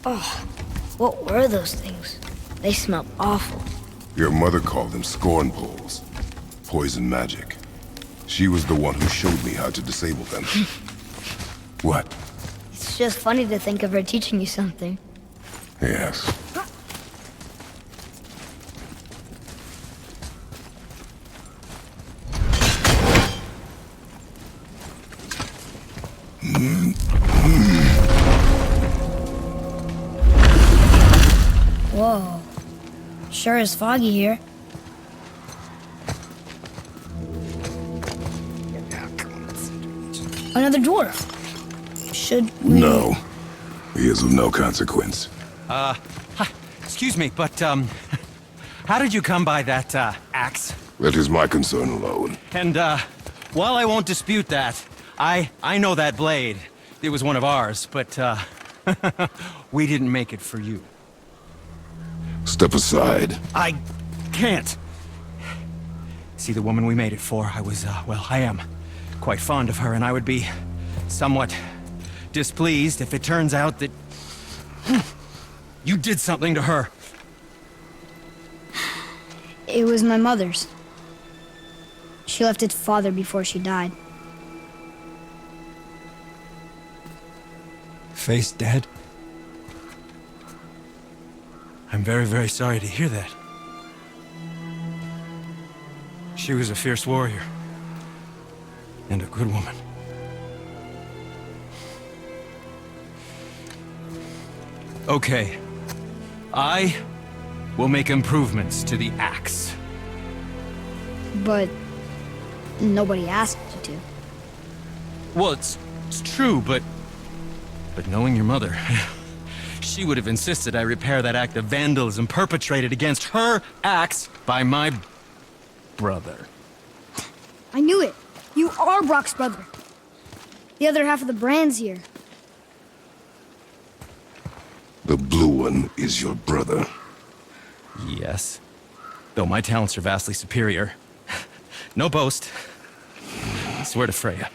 Oh, what were those things? They smelled awful. Your mother called them scorn poles. Poison magic. She was the one who showed me how to disable them. What? It's just funny to think of her teaching you something. Yes. Whoa. Sure is foggy here. Another dwarf. Should we... No. He is of no consequence. Excuse me, but, how did you come by that, axe? That is my concern alone. And, while I won't dispute that, I know that blade. It was one of ours, but, we didn't make it for you. Step aside. I can't. See, the woman we made it for, I am quite fond of her, and I would be somewhat displeased if it turns out that you did something to her. It was my mother's. She left its father before she died. Face dead? I'm very, very sorry to hear that. She was a fierce warrior. And a good woman. Okay. I will make improvements to the axe. But nobody asked you to. Well, it's true, but knowing your mother, she would have insisted I repair that act of vandalism perpetrated against her axe by my brother. I knew it. You are Brock's brother. The other half of the brand's here. The blue one is your brother. Yes. Though my talents are vastly superior. No boast. I swear to Freya.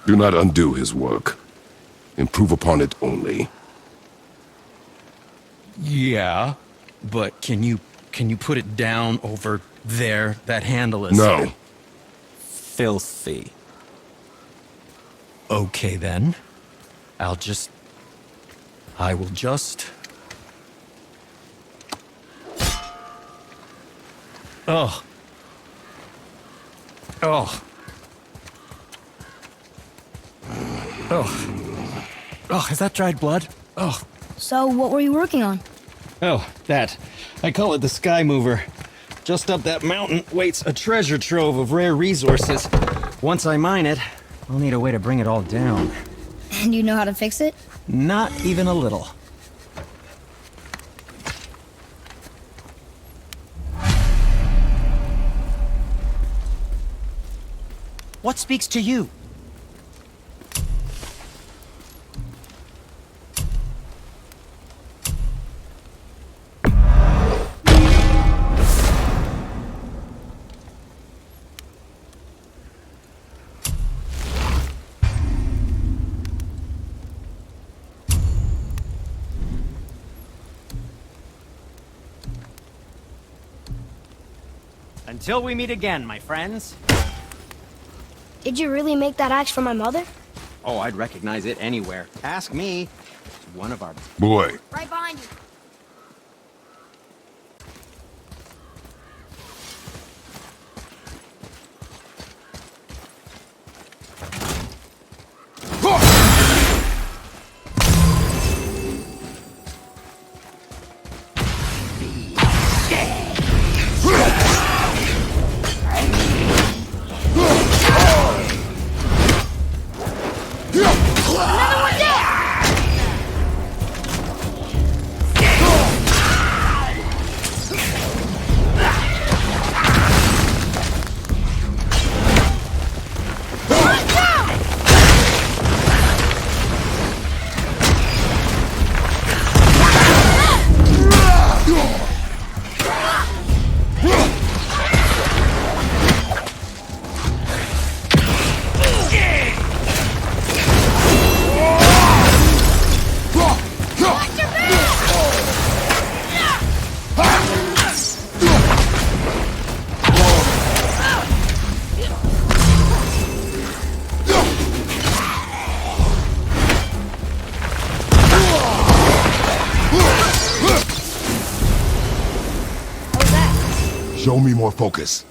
Do not undo his work. Improve upon it only. Yeah, but can you put it down over there? That handle is... No. Filthy. Okay, then. I will just... Oh. Oh. Oh. Oh, is that dried blood? Oh. So, what were you working on? Oh, that. I call it the Sky Mover. Just up that mountain waits a treasure trove of rare resources. Once I mine it, I'll need a way to bring it all down. And you know how to fix it? Not even a little. What speaks to you? Until we meet again, my friends. Did you really make that axe for my mother? Oh, I'd recognize it anywhere. Ask me. It's one of our... Boy. Right behind you. Show me more focus.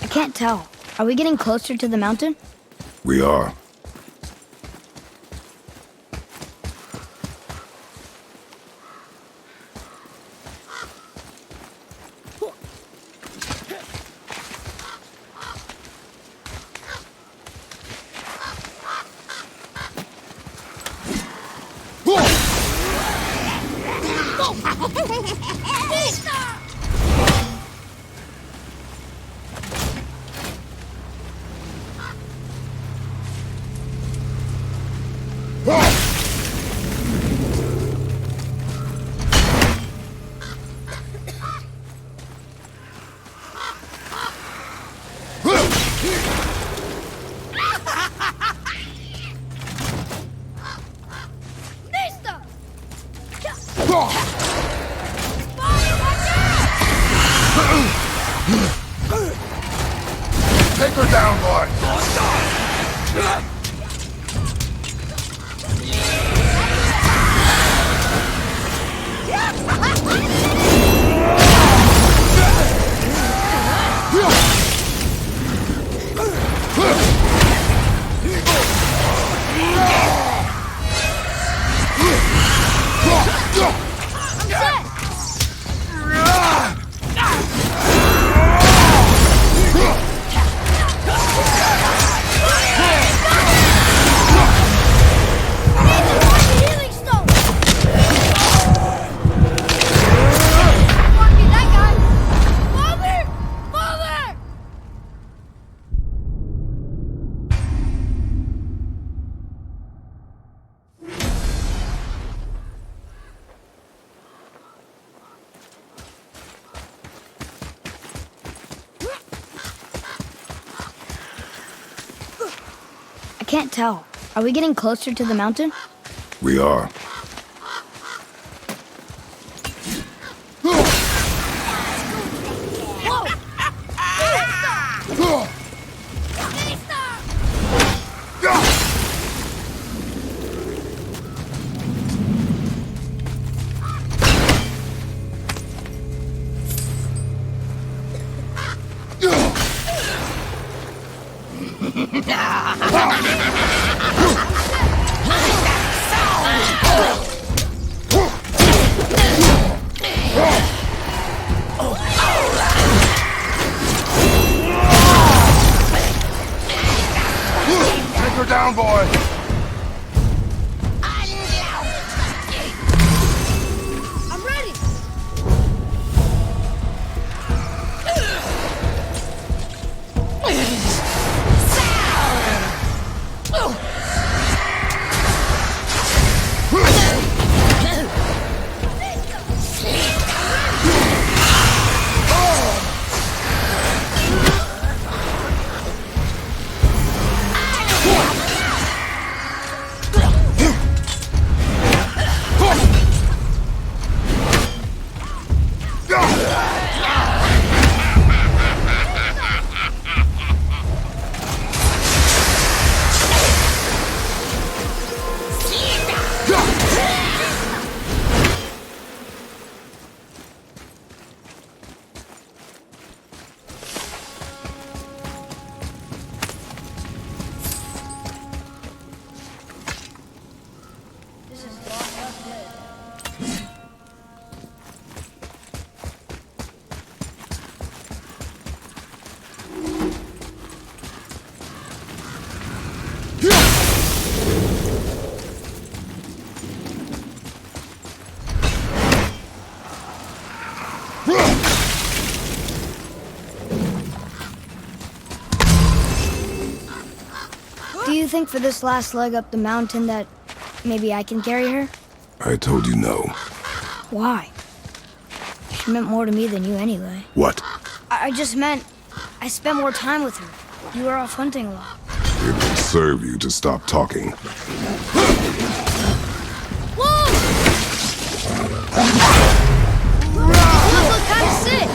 I can't tell. Are we getting closer to the mountain? We are. Take her down, boy! I can't tell. Are we getting closer to the mountain? We are. Take her down, boy! I'm ready! you think for this last leg up the mountain that maybe I can carry her? I told you no. Why? She meant more to me than you anyway. What? I just meant I spent more time with her. You were off hunting a lot. It will serve you to stop talking. Whoa! Look, kind of sick.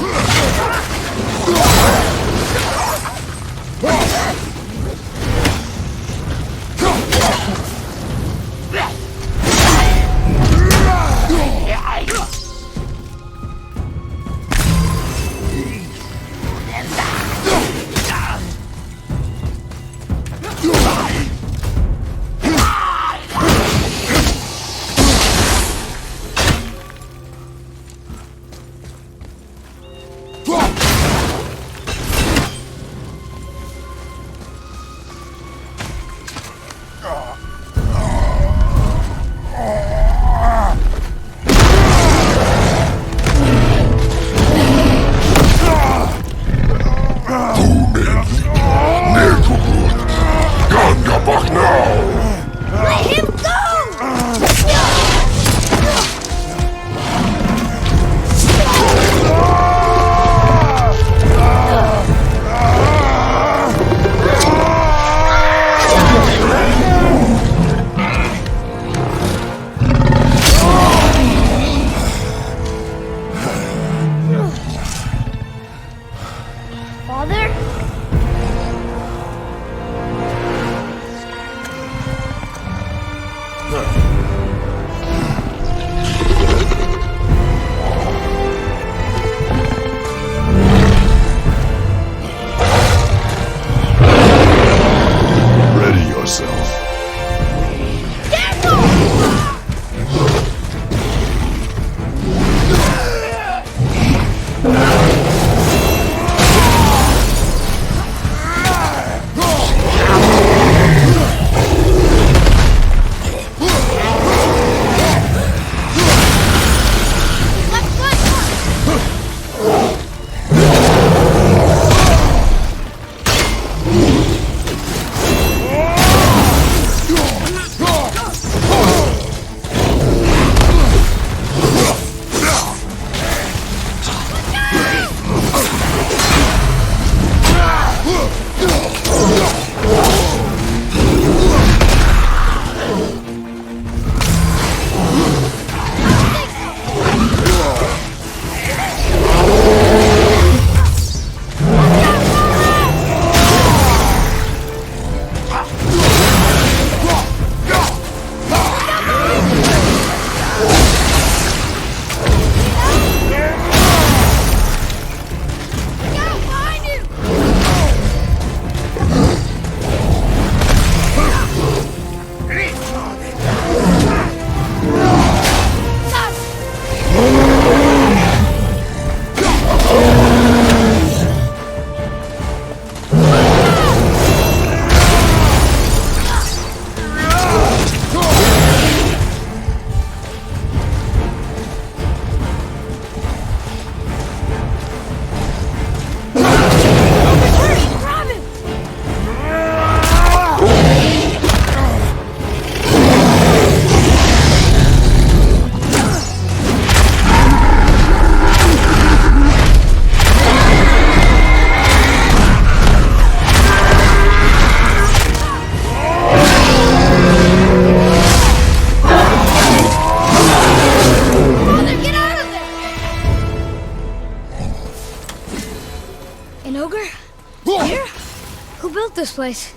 this place.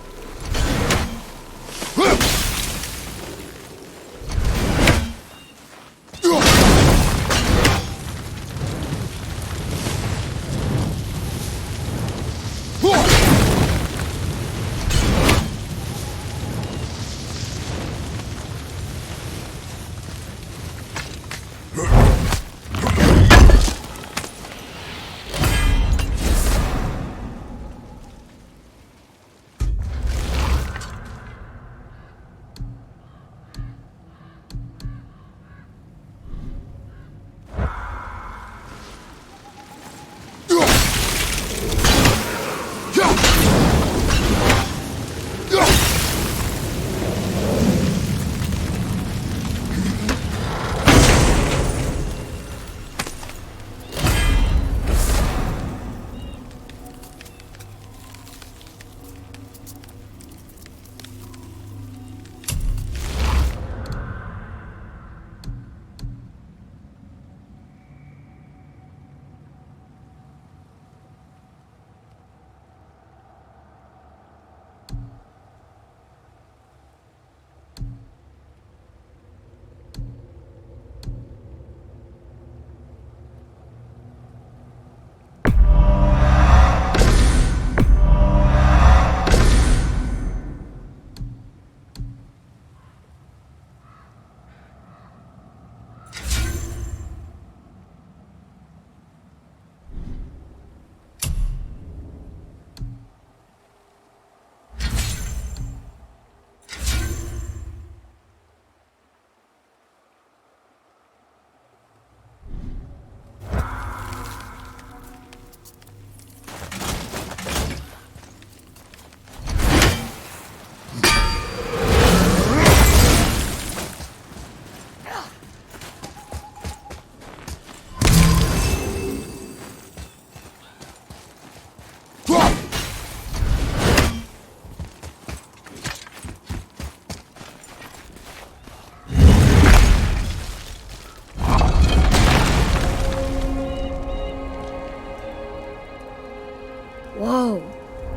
Whoa.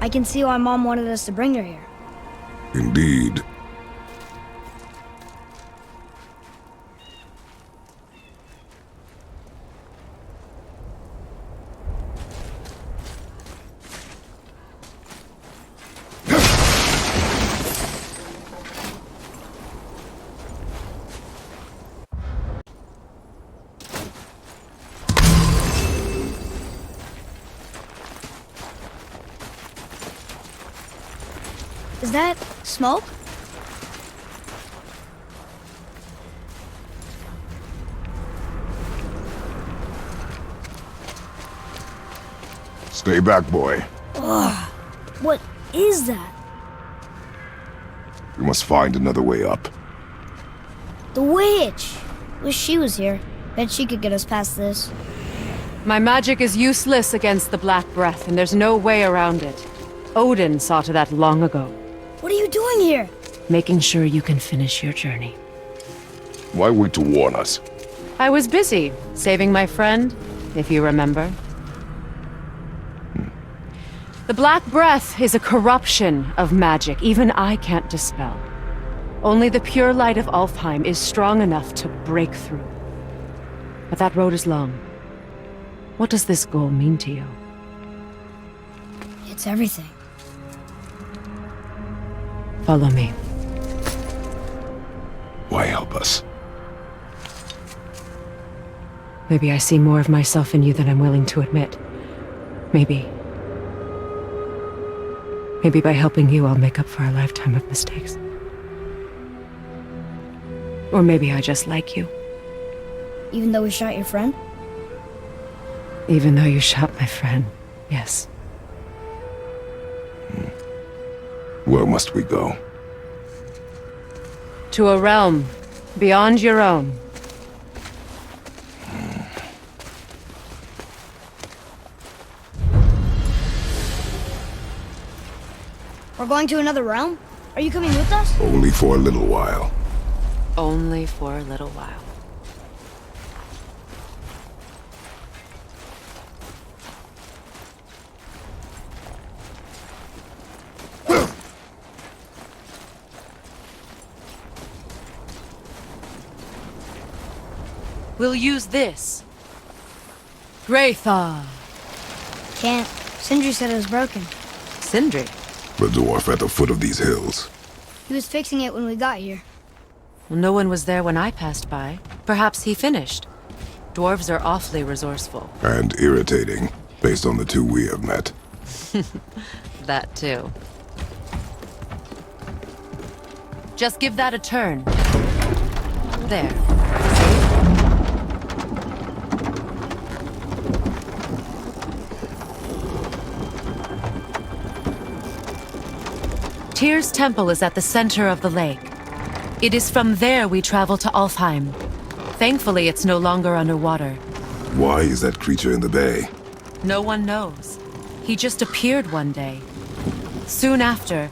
I can see why Mom wanted us to bring her here. Indeed. Is that smoke? Stay back, boy. What is that? We must find another way up. The witch! Wish she was here. Bet she could get us past this. My magic is useless against the Black Breath, and there's no way around it. Odin saw to that long ago. What are you doing here? Making sure you can finish your journey. Why wait to warn us? I was busy, saving my friend, if you remember. The Black Breath is a corruption of magic even I can't dispel. Only the pure light of Alfheim is strong enough to break through. But that road is long. What does this goal mean to you? It's everything. Follow me. Why help us? Maybe I see more of myself in you than I'm willing to admit. Maybe by helping you, I'll make up for a lifetime of mistakes. Or maybe I just like you. Even though we shot your friend? Even though you shot my friend, yes. Where must we go? To a realm beyond your own. We're going to another realm? Are you coming with us? Only for a little while. Only for a little while. We'll use this. Graythaw. Can't. Sindri said it was broken. Sindri. The dwarf at the foot of these hills. He was fixing it when we got here. Well, no one was there when I passed by. Perhaps he finished. Dwarves are awfully resourceful. And irritating, based on the two we have met. That too. Just give that a turn. There. Tyr's temple is at the center of the lake. It is from there we travel to Alfheim. Thankfully, it's no longer underwater. Why is that creature in the bay? No one knows. He just appeared one day. Soon after,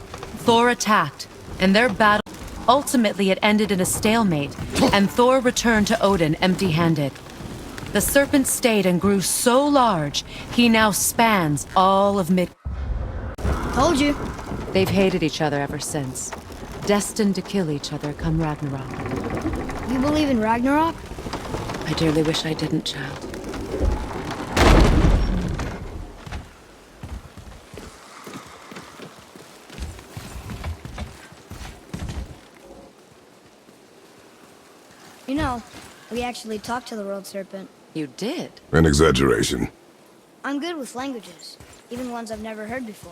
Thor attacked, and their battle... Ultimately, it ended in a stalemate, and Thor returned to Odin empty-handed. The serpent stayed and grew so large, he now spans all of Mid... Told you. They've hated each other ever since. Destined to kill each other come Ragnarok. You believe in Ragnarok? I dearly wish I didn't, child. You know, we actually talked to the World Serpent. You did? An exaggeration. I'm good with languages, even ones I've never heard before.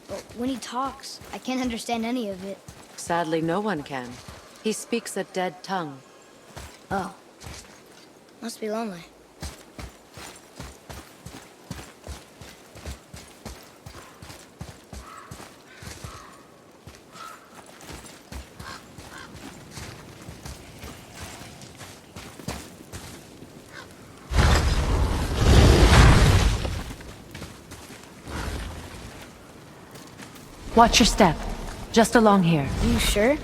But when he talks, I can't understand any of it. Sadly, no one can. He speaks a dead tongue. Oh. Must be lonely. Watch your step. Just along here. You sure?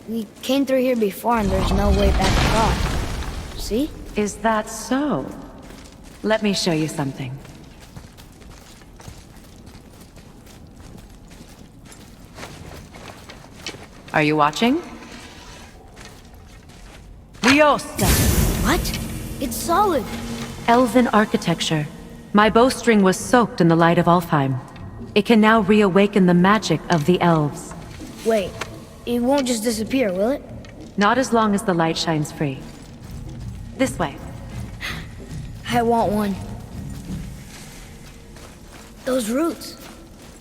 We came through here before and there's no way back across. See? Is that so? Let me show you something. Are you watching? Liosta! What? It's solid. Elven architecture. My bowstring was soaked in the light of Alfheim. It can now reawaken the magic of the elves. Wait, it won't just disappear, will it? Not as long as the light shines free. This way. I want one. Those roots.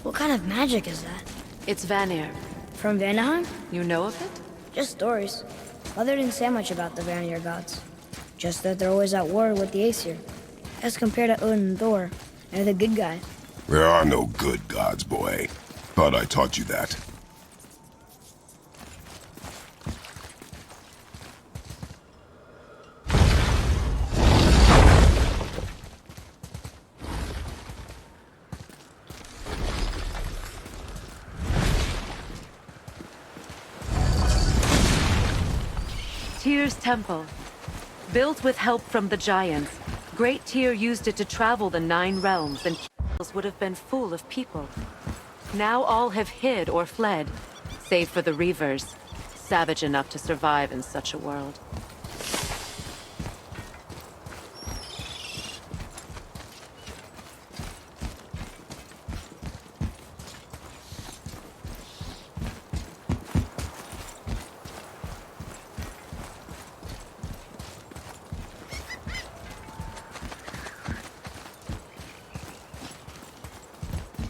What kind of magic is that? It's Vanir. From Vanaheim? You know of it? Just stories. Mother didn't say much about the Vanir gods. Just that they're always at war with the Aesir. As compared to Odin and Thor, they're the good guys. There are no good gods, boy. Thought I taught you that. Tyr's temple. Built with help from the giants, Great Tyr used it to travel the 9 realms, and would have been full of people. Now all have hid or fled, save for the Reavers, savage enough to survive in such a world.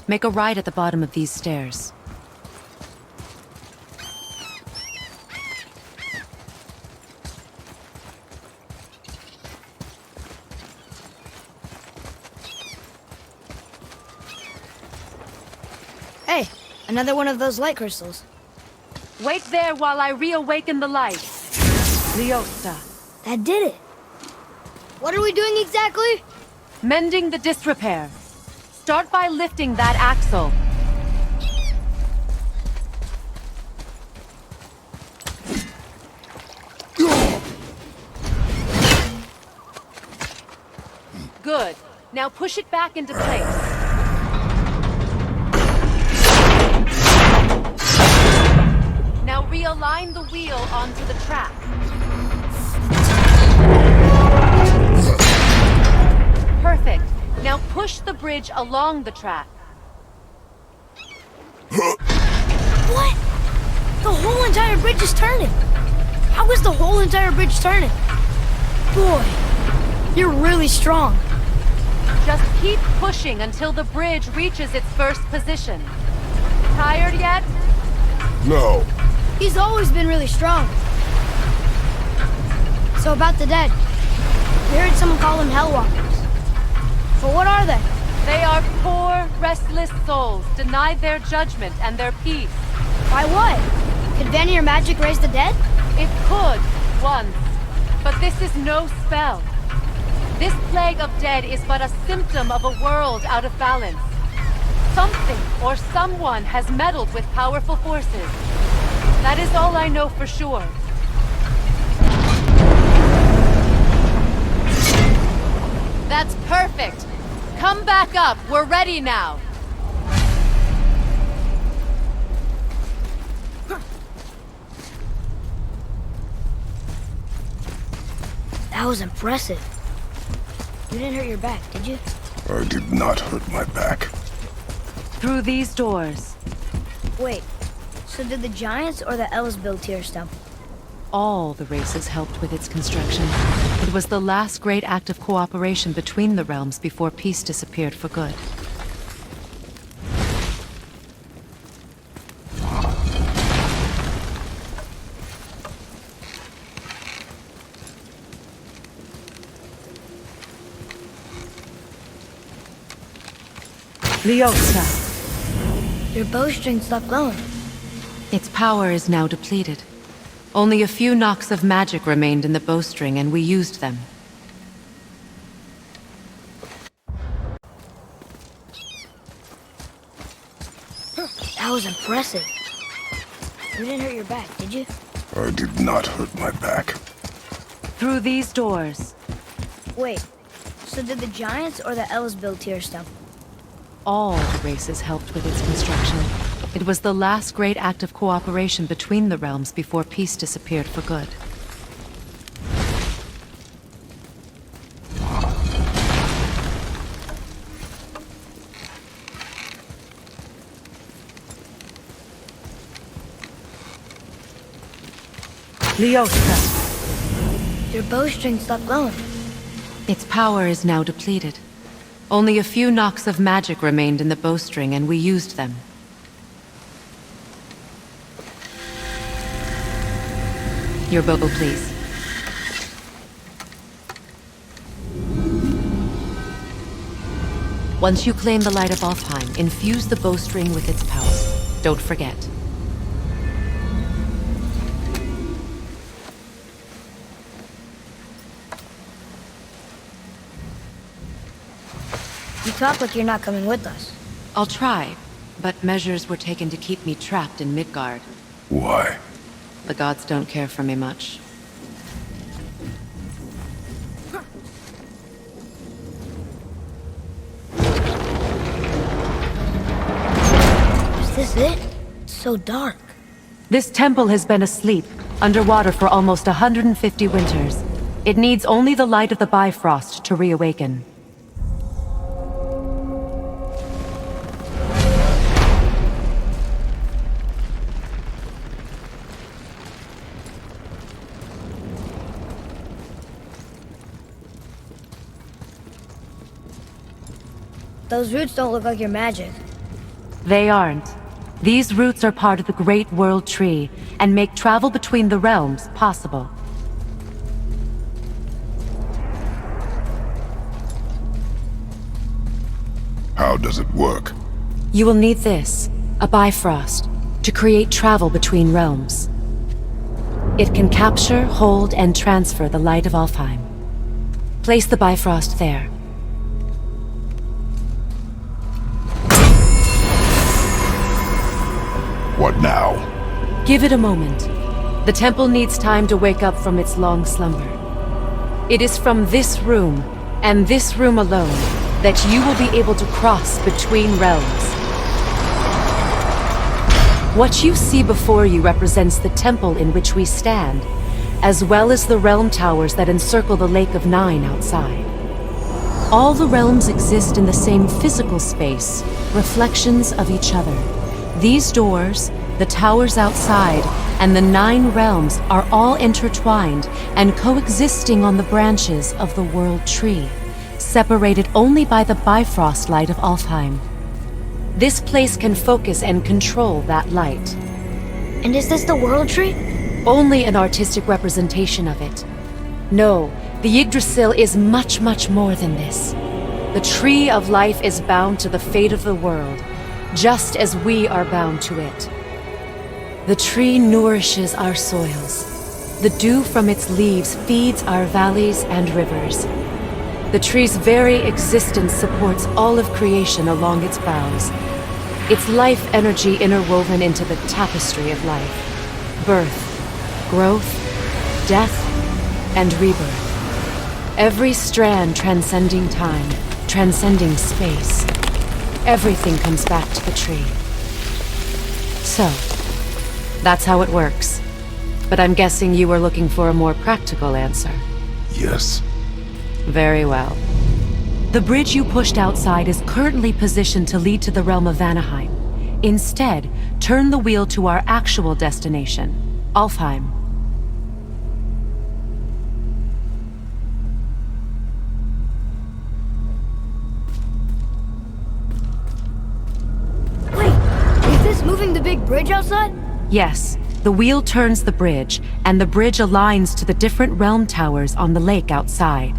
Make a right at the bottom of these stairs. Hey, another one of those light crystals. Wait there while I reawaken the light. Liosta. That did it. What are we doing exactly? Mending the disrepair. Start by lifting that axle. Good. Now push it back into place. Now realign the wheel onto the track. Perfect. Now push the bridge along the track. What? The whole entire bridge is turning. How is the whole entire bridge turning? Boy, you're really strong. Just keep pushing until the bridge reaches its first position. Tired yet? No. He's always been really strong. So about the dead. We heard someone call them Hellwalkers. But what are they? They are poor, restless souls, denied their judgment and their peace. By what? Could Vanir magic raise the dead? It could, once. But this is no spell. This plague of dead is but a symptom of a world out of balance. Something or someone has meddled with powerful forces. That is all I know for sure. That's perfect. Come back up. We're ready now. That was impressive. You didn't hurt your back, did you? I did not hurt my back. Through these doors. Wait, so did the giants or the elves build Tyr's temple? All the races helped with its construction. It was the last great act of cooperation between the realms before peace disappeared for good. Liosta. Your bowstring stopped glowing. Its power is now depleted. Only a few knocks of magic remained in the bowstring, and we used them. That was impressive. You didn't hurt your back, did you? I did not hurt my back. Through these doors. Wait, so did the giants or the elves build Tyr's temple? all the races helped with its construction. It was the last great act of cooperation between the realms before peace disappeared for good. Your bowstring stopped glowing. Its power is now depleted. Only a few knocks of magic remained in the bowstring, and we used them. Your bow, please. Once you claim the Light of Alfheim, infuse the bowstring with its power. Don't forget. You talk like you're not coming with us. I'll try, but measures were taken to keep me trapped in Midgard. Why? The gods don't care for me much. Is this it? It's so dark. This temple has been asleep, underwater for almost 150 winters. It needs only the light of the Bifrost to reawaken. Those roots don't look like your magic. They aren't. These roots are part of the Great World Tree, and make travel between the realms possible. How does it work? You will need this, a Bifrost, to create travel between realms. It can capture, hold, and transfer the Light of Alfheim. Place the Bifrost there. What now? Give it a moment. The temple needs time to wake up from its long slumber. It is from this room, and this room alone, that you will be able to cross between realms. What you see before you represents the temple in which we stand, as well as the realm towers that encircle the Lake of Nine outside. All the realms exist in the same physical space, reflections of each other. These doors, the towers outside, and the 9 realms are all intertwined and coexisting on the branches of the World Tree, separated only by the Bifrost light of Alfheim. This place can focus and control that light. And is this the World Tree? Only an artistic representation of it. No, the Yggdrasil is much, much more than this. The Tree of Life is bound to the fate of the world, just as we are bound to it. The tree nourishes our soils. The dew from its leaves feeds our valleys and rivers. The tree's very existence supports all of creation along its boughs. Its life energy interwoven into the tapestry of life. Birth, growth, death, and rebirth. Every strand transcending time, transcending space. Everything comes back to the tree. So, that's how it works. But I'm guessing you were looking for a more practical answer. Yes. Very well. The bridge you pushed outside is currently positioned to lead to the realm of Vanaheim. Instead, turn the wheel to our actual destination, Alfheim. Wait, is this moving the big bridge outside? Yes, the wheel turns the bridge, and the bridge aligns to the different realm towers on the lake outside.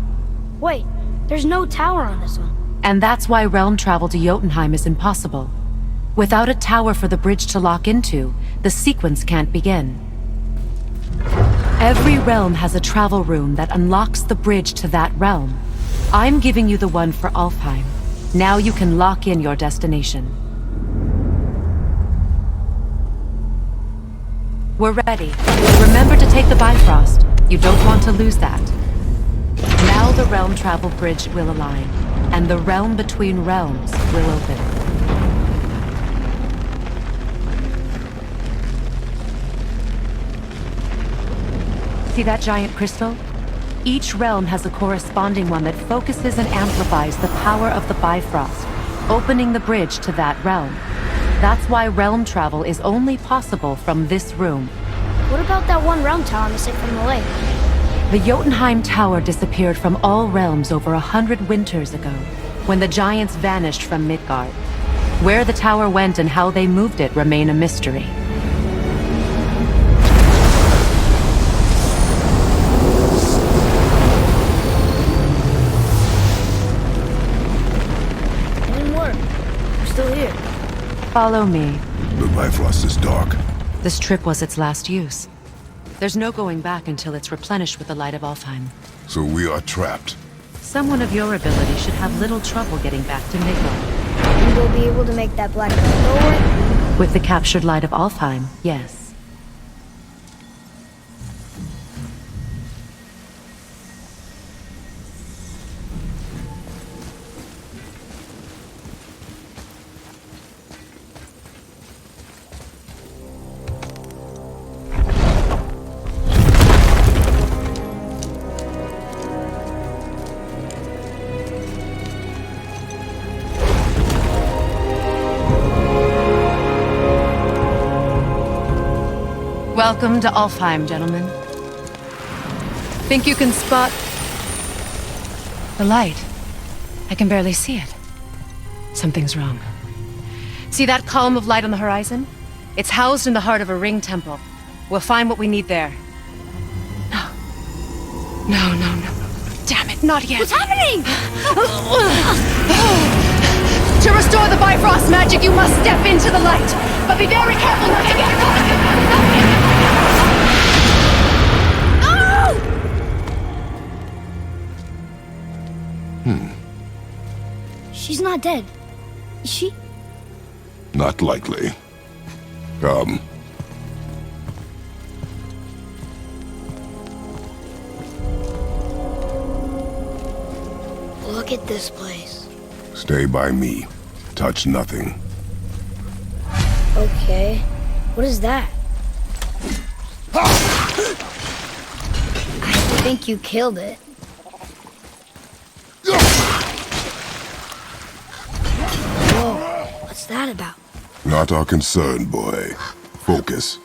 Wait, there's no tower on this one. And that's why realm travel to Jotunheim is impossible. Without a tower for the bridge to lock into, the sequence can't begin. Every realm has a travel room that unlocks the bridge to that realm. I'm giving you the one for Alfheim. Now you can lock in your destination. We're ready. Remember to take the Bifrost. You don't want to lose that. Now the realm travel bridge will align, and the realm between realms will open. See that giant crystal? Each realm has a corresponding one that focuses and amplifies the power of the Bifrost, opening the bridge to that realm. That's why realm travel is only possible from this room. What about that one realm tower missing from the lake? The Jotunheim Tower disappeared from all realms over 100 winters ago, when the giants vanished from Midgard. Where the tower went and how they moved it remain a mystery. It didn't work. We're still here. Follow me. The Bifrost is dark. This trip was its last use. There's no going back until it's replenished with the light of Alfheim. So we are trapped. Someone of your ability should have little trouble getting back to Midgard. And we'll be able to make that black girl go away? With the captured light of Alfheim, yes. Welcome to Alfheim, gentlemen. Think you can spot the light? I can barely see it. Something's wrong. See that column of light on the horizon? It's housed in the heart of a ring temple. We'll find what we need there. No. No. Damn it, not yet. What's happening? To restore the Bifrost magic, you must step into the light. But be very careful not to get caught. She's not dead. Is she? Not likely. Come. Look at this place. Stay by me. Touch nothing. Okay. What is that? I think you killed it. Whoa. What's that about? Not our concern, boy. Focus.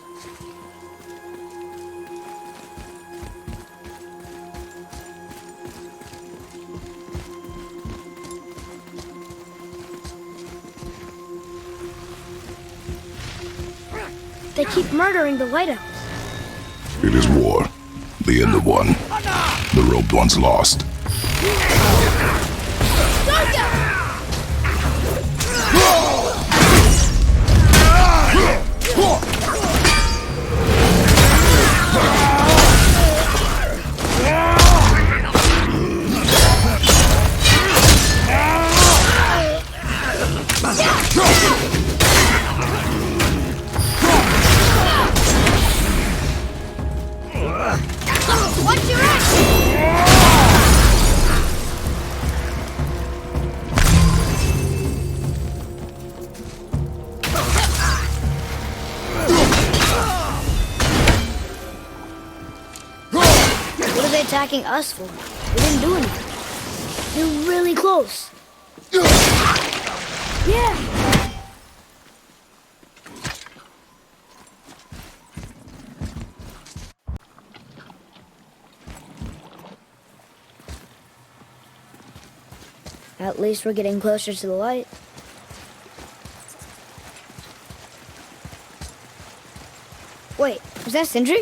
They keep murdering the lighthouse. It is war. The end of one. The robed one's lost. Watch your action! What are they attacking us for? We didn't do anything. They're really close. Yeah! At least we're getting closer to the light. Wait, was that Sindri?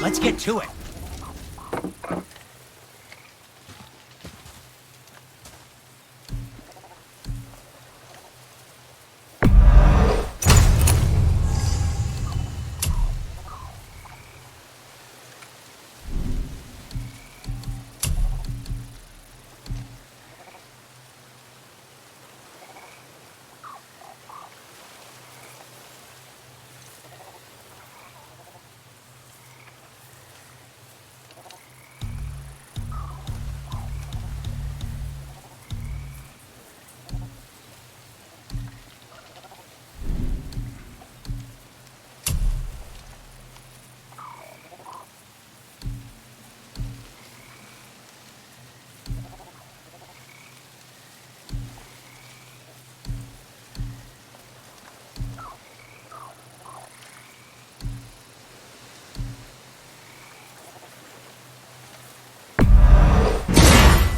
Let's get to it.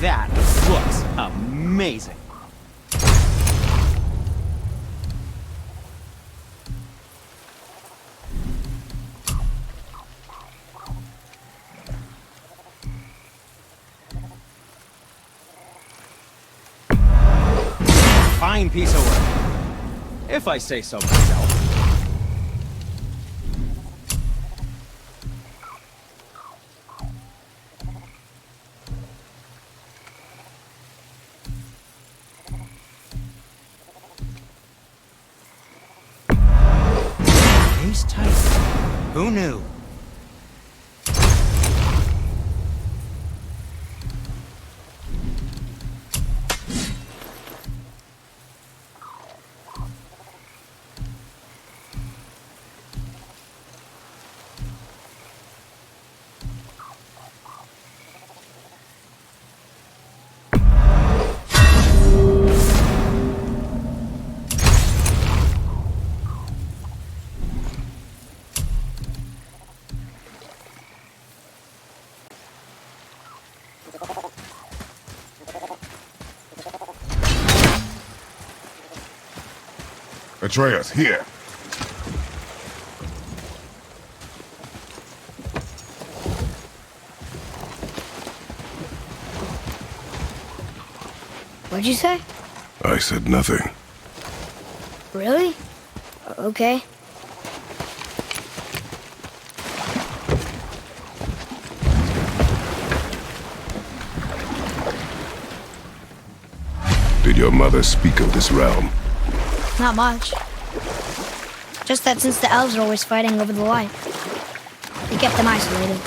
That looks amazing. Fine piece of work, if I say so myself. Ace tight. Who knew? Atreus, here. What'd you say? I said nothing. Really? Okay. Did your mother speak of this realm? Not much. Just that since the elves are always fighting over the light, they kept them isolated.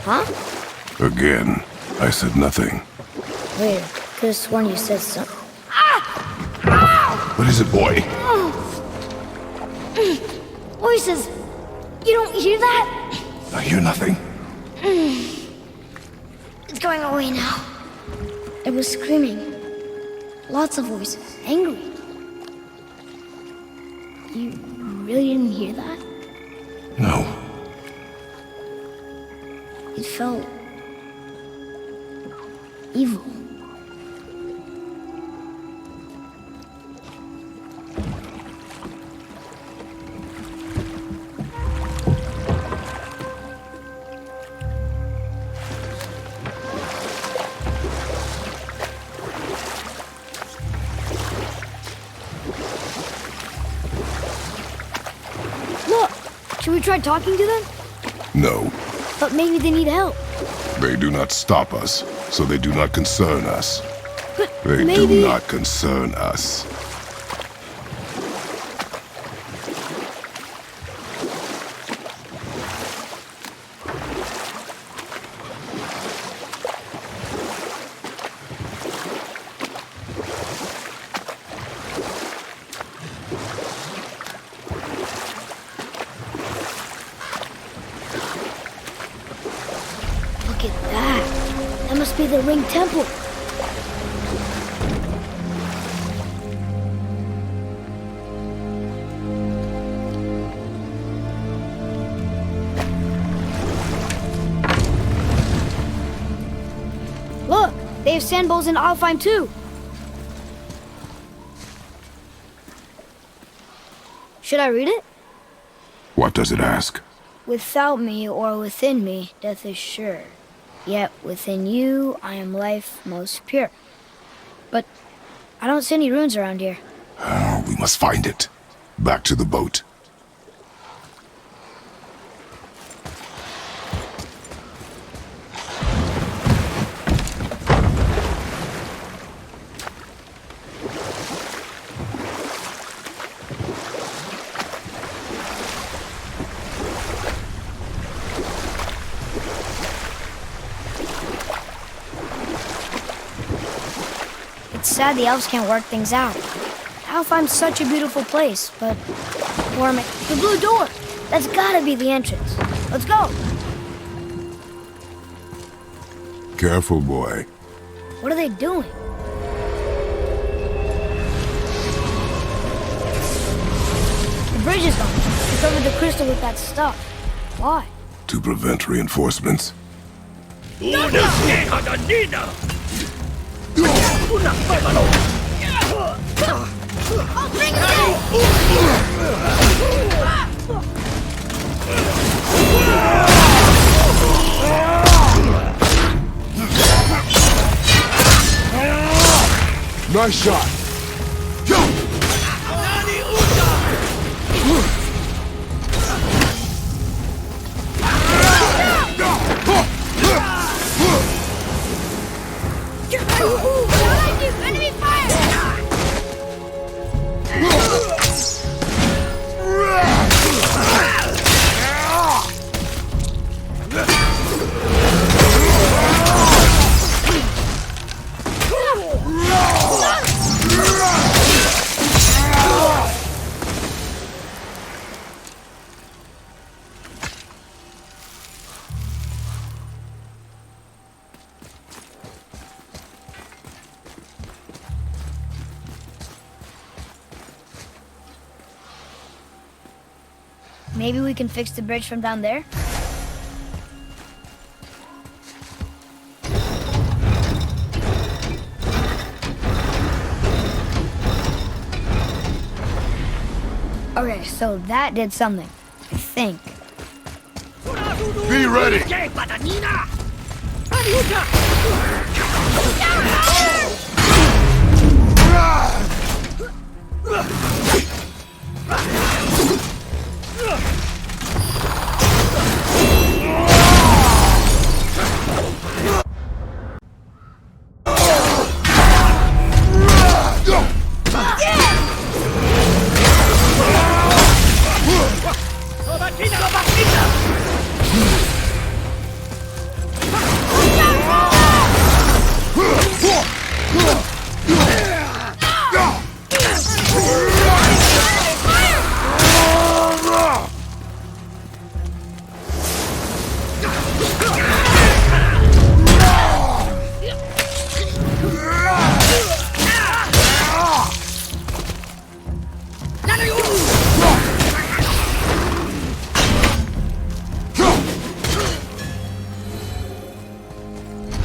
Huh? Again, I said nothing. Weird. Could have sworn you said something. What is it, boy? Voices! You don't hear that? I hear nothing. It's going away now. It was screaming. Lots of voices. Angry. You really didn't hear that? No. It felt evil. Look! Should we try talking to them? No. But maybe they need help. They do not stop us, so they do not concern us. But They maybe... do not concern us. Look at that. That must be the Ring Temple. Look, they have sand bowls in Alfheim too. Should I read it? What does it ask? Without me or within me, death is sure. Yet within you, I am life most pure. But I don't see any runes around here. Oh, we must find it. Back to the boat. It's sad the elves can't work things out. Alfheim's such a beautiful place, but... Warmick, the blue door! That's gotta be the entrance. Let's go! Careful, boy. What are they doing? bridge is on. You covered the crystal with that stuff. Why? To prevent reinforcements. I'll fix it! Nice shot. Enemy fire! Maybe we can fix the bridge from down there? Okay, so that did something, I think. Be ready.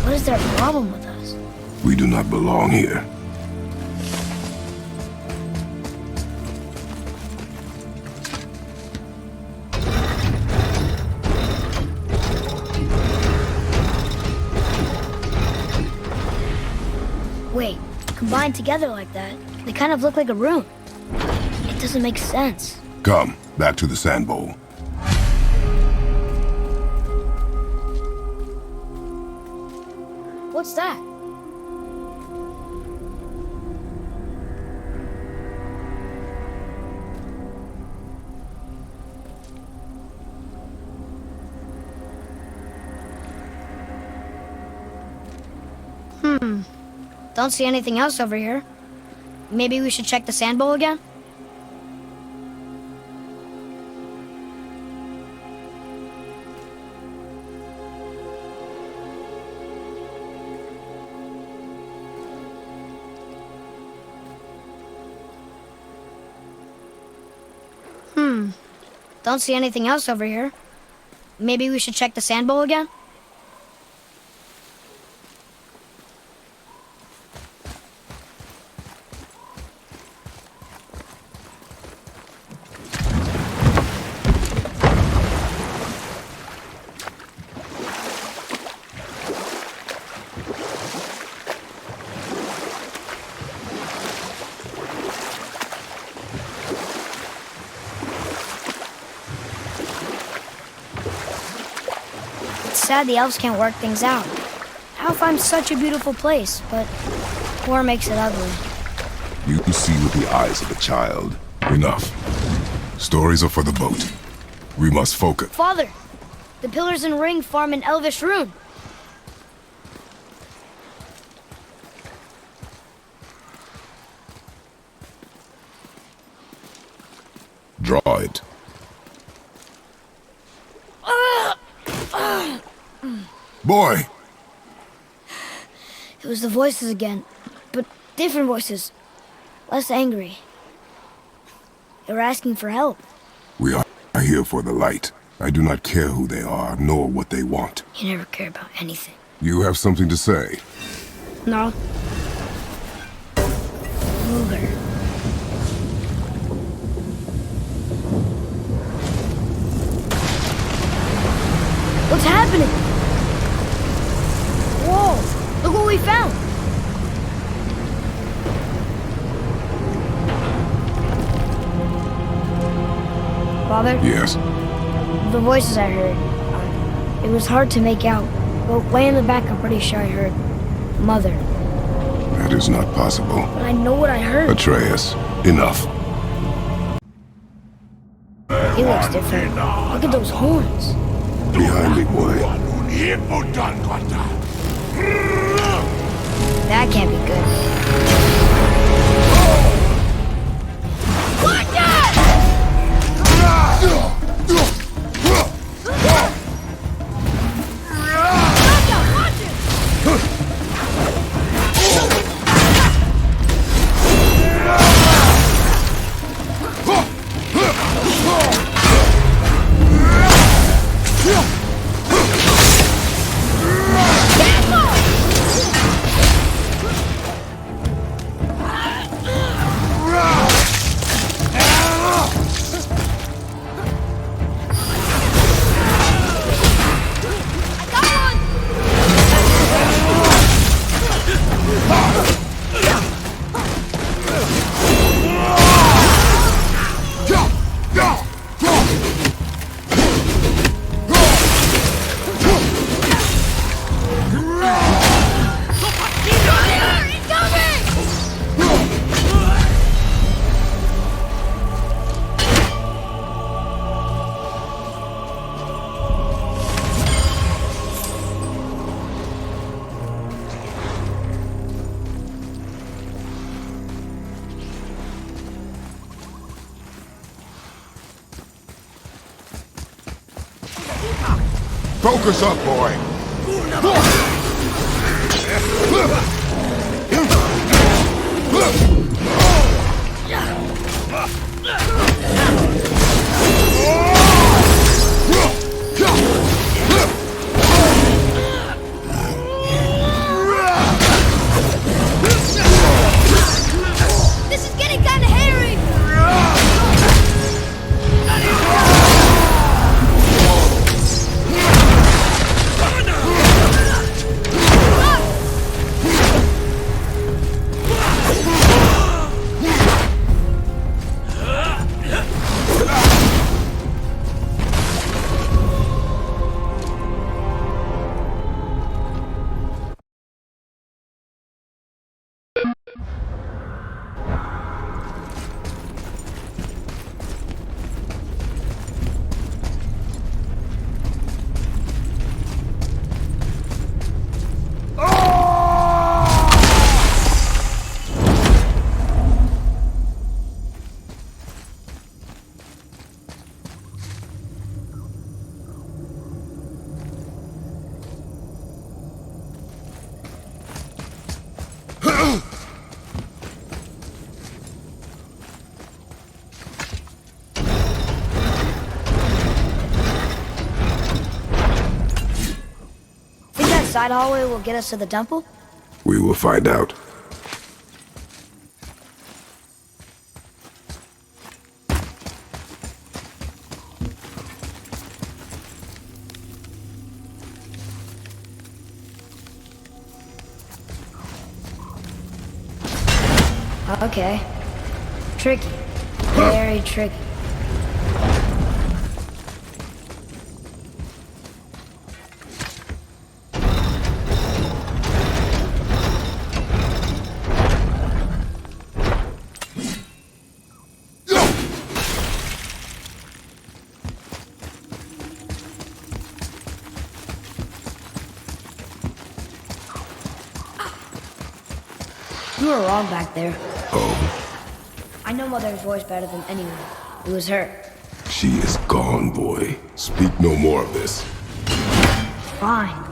What is their problem with us? We do not belong here. Wait, combined together like that, they kind of look like a room. It doesn't make sense. Come, back to the sand bowl. What's that? Don't see anything else over here. Maybe we should check the sand bowl again? Don't see anything else over here. Maybe we should check the sand bowl again? It's sad the elves can't work things out. Alfheim's such a beautiful place, but war makes it ugly. You can see with the eyes of a child. Enough. Stories are for the boat. We must focus. Father, the pillars and ring form an elvish rune. Draw it. Boy! It was the voices again, but different voices. Less angry. They were asking for help. here for the light. I do not care who they are, nor what they want. You never care about anything. You have something to say? No. Ruler. What's happening? Whoa! Look what we found! Father? Yes. The voices I heard, it was hard to make out, but way in the back I'm pretty sure I heard Mother. That is not possible. But I know what I heard. Atreus, enough. He looks different. Look at those horns. Behind me, boy. That can't be good. Focus up, boy! This is getting kinda hairy! Side hallway will get us to the temple? We will find out. Okay. Tricky. Very tricky. You were wrong back there. Oh, I know Mother's voice better than anyone. It was her. she is gone, boy. Speak no more of this. Fine.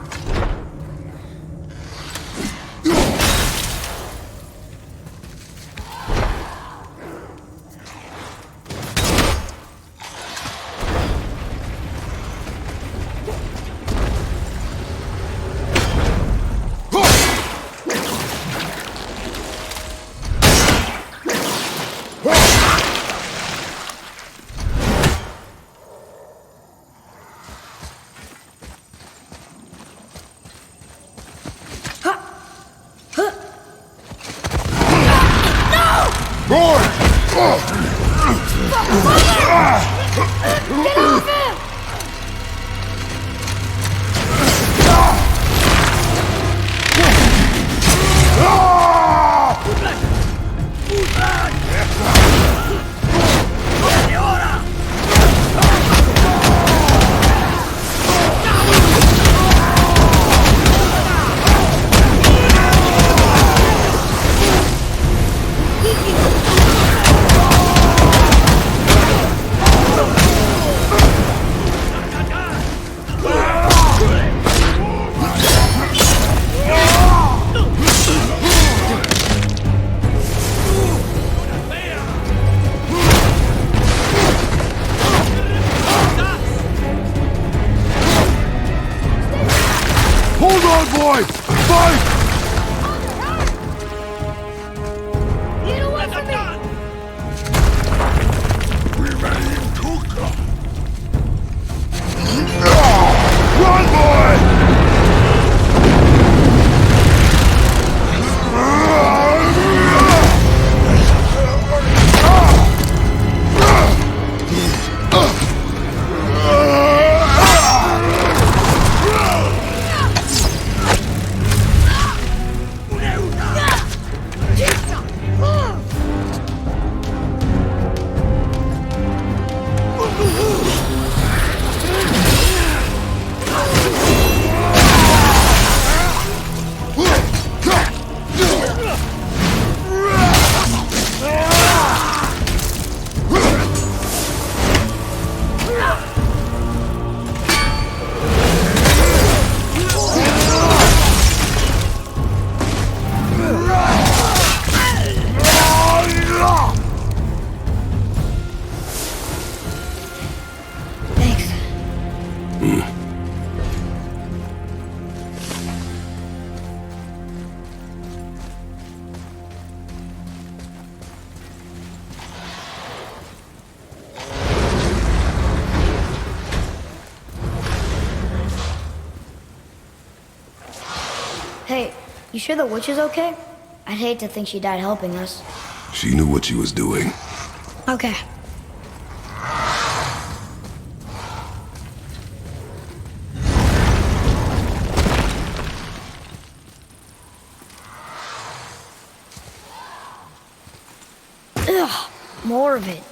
Hold on, boy! Fight! Get away from me! Run, boy! Thanks. Hey, you sure the witch is okay? I'd hate to think she died helping us. She knew what she was doing. Okay. Ugh, more of it.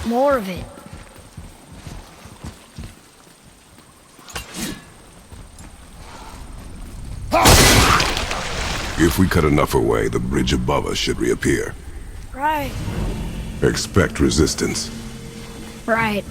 More of it. If we cut enough away, the bridge above us should reappear. Right. Expect resistance. Right.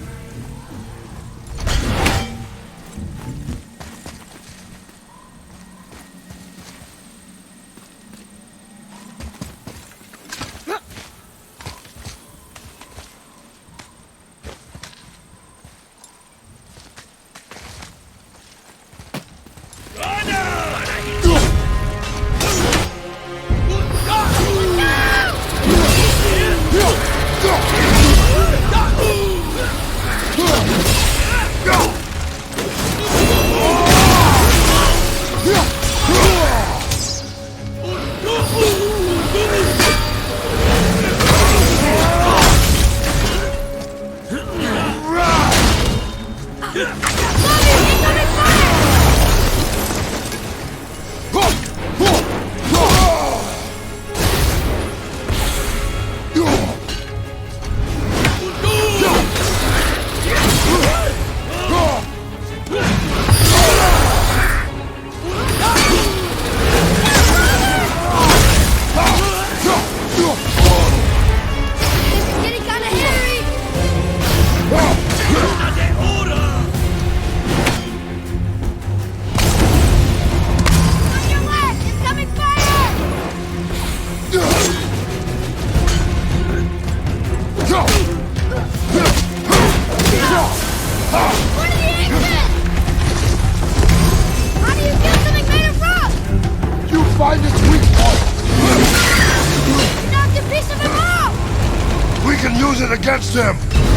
Against him!